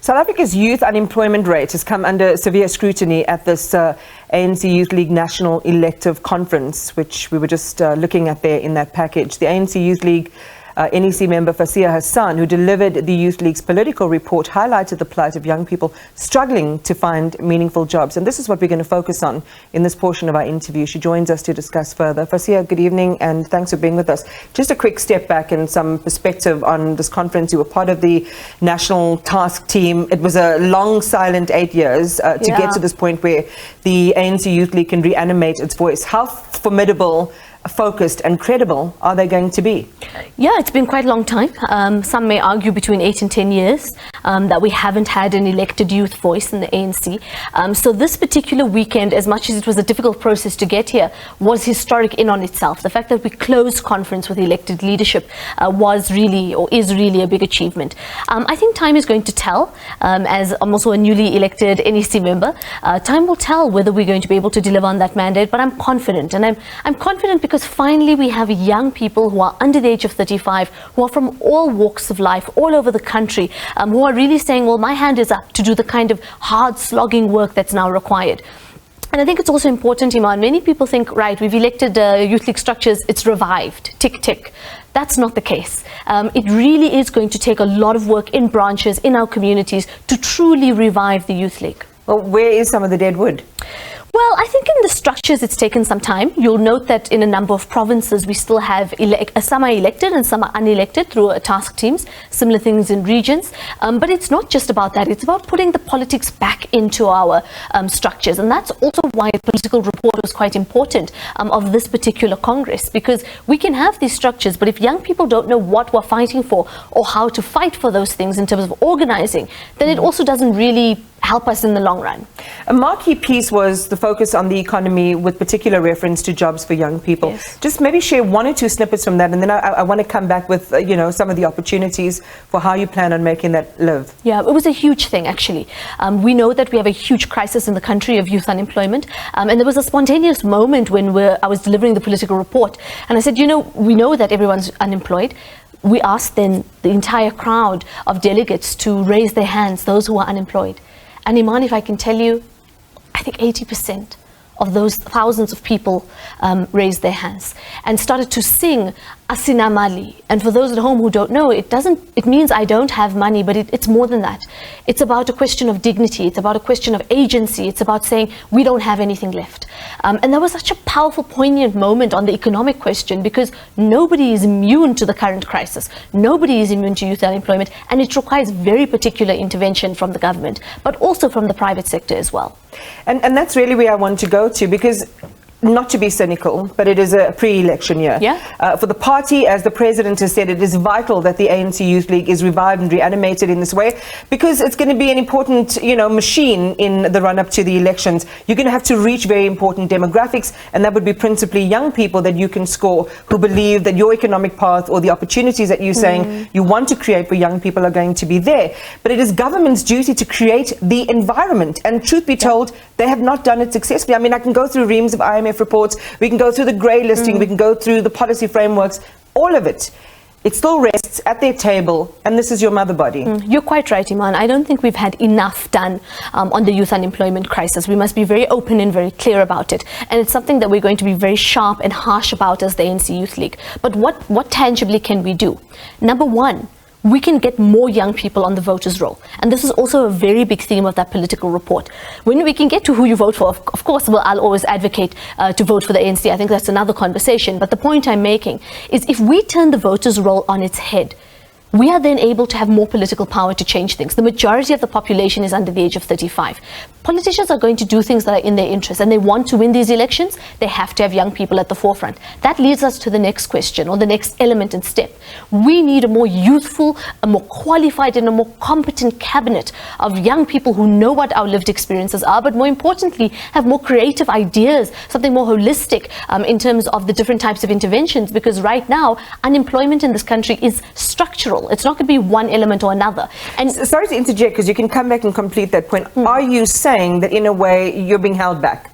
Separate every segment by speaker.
Speaker 1: South Africa's youth unemployment rate has come under severe scrutiny at this ANC Youth League National Elective Conference, which we were just looking at there in that package. The ANC Youth League NEC member Fasiha Hassan, who delivered the Youth League's political report, highlighted the plight of young people struggling to find meaningful jobs. And this is what we're going to focus on in this portion of our interview. She joins us to discuss further. Fasiha, good evening and thanks for being with us. Just a quick step back and some perspective on this conference. You were part of the national task team. It was a long, silent 8 years to get to this point where the ANC Youth League can reanimate its voice. How formidable, focused and credible are they going to be?
Speaker 2: Yeah, it's been quite a long time. Some may argue between 8 and 10 years that we haven't had an elected youth voice in the ANC. So this particular weekend, as much as it was a difficult process to get here, was historic in on itself. The fact that we closed conference with elected leadership was really, or is really, a big achievement. I think time is going to tell. As I'm also a newly elected NEC member, time will tell whether we're going to be able to deliver on that mandate, but I'm confident. And I'm confident because finally we have young people who are under the age of 35, who are from all walks of life, all over the country, who are really saying, well, my hand is up to do the kind of hard slogging work that's now required. And I think it's also important, Iman, many people think, right, we've elected youth league structures, it's revived, tick, tick. That's not the case. It really is going to take a lot of work in branches, in our communities, to truly revive the youth league.
Speaker 1: Well, where is some of the dead wood?
Speaker 2: Well, I think in the structures it's taken some time. You'll note that in a number of provinces we still have some are elected and some are unelected through task teams, similar things in regions. But it's not just about that. It's about putting the politics back into our structures. And that's also why a political report was quite important of this particular Congress, because we can have these structures, but if young people don't know what we're fighting for or how to fight for those things in terms of organizing, then it also doesn't really help us in the long run.
Speaker 1: A marquee piece was the focus on the economy with particular reference to jobs for young people.
Speaker 2: Yes.
Speaker 1: Just maybe share one or two snippets from that, and then I want to come back with some of the opportunities for how you plan on making that live.
Speaker 2: Yeah, it was a huge thing actually. We know that we have a huge crisis in the country of youth unemployment, and there was a spontaneous moment when I was delivering the political report, and I said, we know that everyone's unemployed. We asked then the entire crowd of delegates to raise their hands, those who are unemployed. And Iman, if I can tell you, I think 80% of those thousands of people raised their hands and started to sing Asina Mali. And for those at home who don't know, it means I don't have money, but it's more than that. It's about a question of dignity. It's about a question of agency. It's about saying we don't have anything left. And there was such a powerful, poignant moment on the economic question, because nobody is immune to the current crisis. Nobody is immune to youth unemployment, and it requires very particular intervention from the government, but also from the private sector as well.
Speaker 1: And that's really where I want to go to, because not to be cynical, but it is a pre-election year.
Speaker 2: Yeah.
Speaker 1: For the party, as the president has said, it is vital that the ANC Youth League is revived and reanimated in this way, because it's going to be an important, machine in the run-up to the elections. You're going to have to reach very important demographics, and that would be principally young people that you can score, who believe that your economic path or the opportunities that you're saying you want to create for young people are going to be there. But it is government's duty to create the environment, and truth be told, they have not done it successfully. I mean, I can go through reams of IMF reports, we can go through the grey listing, we can go through the policy frameworks, all of it. It still rests at their table, and this is your mother body.
Speaker 2: You're quite right, Iman. I don't think we've had enough done on the youth unemployment crisis. We must be very open and very clear about it. And it's something that we're going to be very sharp and harsh about as the ANC Youth League. But what tangibly can we do? Number one, we can get more young people on the voters' roll. And this is also a very big theme of that political report. When we can get to who you vote for, of course, I'll always advocate to vote for the ANC. I think that's another conversation. But the point I'm making is, if we turn the voters' roll on its head, we are then able to have more political power to change things. The majority of the population is under the age of 35. Politicians are going to do things that are in their interest, and they want to win these elections. They have to have young people at the forefront. That leads us to the next question, or the next element and step. We need a more youthful, a more qualified and a more competent cabinet of young people who know what our lived experiences are, but more importantly, have more creative ideas, something more holistic in terms of the different types of interventions, because right now, unemployment in this country is structural. It's not going to be one element or another. And
Speaker 1: sorry to interject, because you can come back and complete that point. Are you saying that in a way you're being held back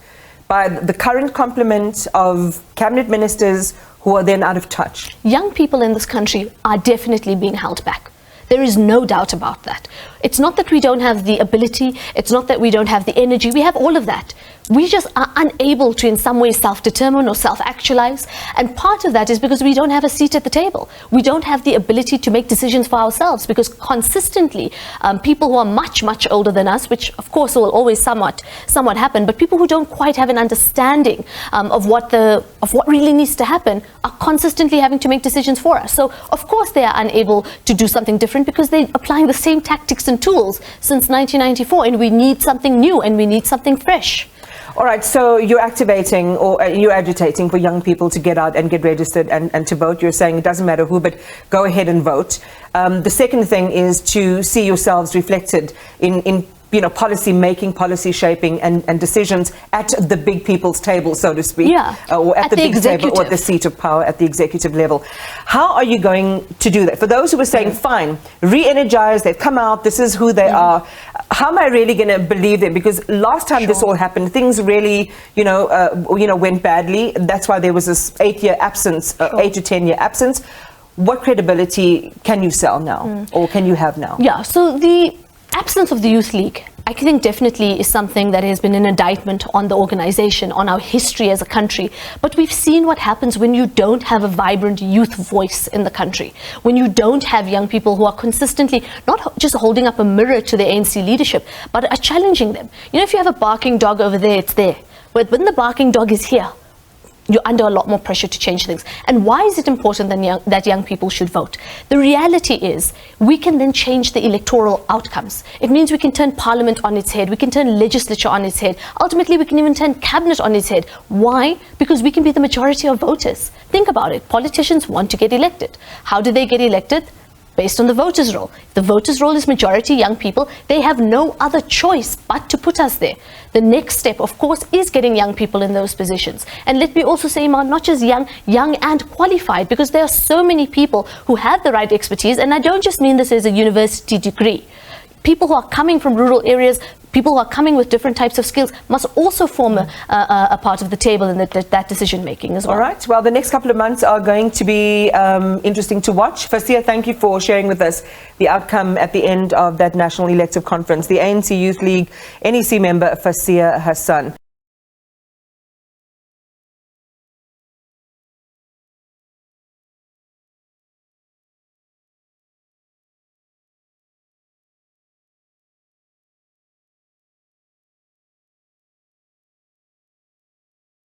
Speaker 1: by the current complement of cabinet ministers who are then out of touch?
Speaker 2: Young people in this country are definitely being held back. There is no doubt about that. It's not that we don't have the ability, it's not that we don't have the energy, we have all of that. We just are unable to in some way self-determine or self-actualize, and part of that is because we don't have a seat at the table. We don't have the ability to make decisions for ourselves, because consistently people who are much older than us, which of course will always somewhat happen, but people who don't quite have an understanding of what really needs to happen are consistently having to make decisions for us. So of course they are unable to do something different, because they're applying the same tactics and tools since 1994, and we need something new and we need something fresh.
Speaker 1: All right, so you're activating, or you're agitating for young people to get out and get registered and to vote. You're saying it doesn't matter who, but go ahead and vote. The second thing is to see yourselves reflected in policy making, policy shaping, and decisions at the big people's table, so to speak, or at the big table, or at the seat of power at the executive level. How are you going to do that? For those who are saying, fine, re-energize, they've come out, this is who they are. How am I really going to believe them? Because last time this all happened, things really, went badly. That's why there was this 8-year absence, 8 to 10 year absence. What credibility can you sell now, or can you have now?
Speaker 2: Yeah, so the absence of the Youth League, I think definitely is something that has been an indictment on the organization, on our history as a country. But we've seen what happens when you don't have a vibrant youth voice in the country, when you don't have young people who are consistently not just holding up a mirror to the ANC leadership, but are challenging them. If you have a barking dog over there, it's there. But when the barking dog is here, you're under a lot more pressure to change things. And why is it important that young people should vote? The reality is we can then change the electoral outcomes. It means we can turn parliament on its head, we can turn legislature on its head, ultimately we can even turn cabinet on its head. Why? Because we can be the majority of voters. Think about it. Politicians want to get elected. How do they get elected? Based on the voters' roll. If the voters' roll is majority young people, they have no other choice but to put us there. The next step, of course, is getting young people in those positions. And let me also say, Iman, not just young and qualified, because there are so many people who have the right expertise, and I don't just mean this as a university degree. People who are coming from rural areas, people who are coming with different types of skills must also form a part of the table in that decision making as well.
Speaker 1: All right. Well, the next couple of months are going to be interesting to watch. Fasiha, thank you for sharing with us the outcome at the end of that National Elective Conference. The ANC Youth League NEC member, Fasiha Hassan.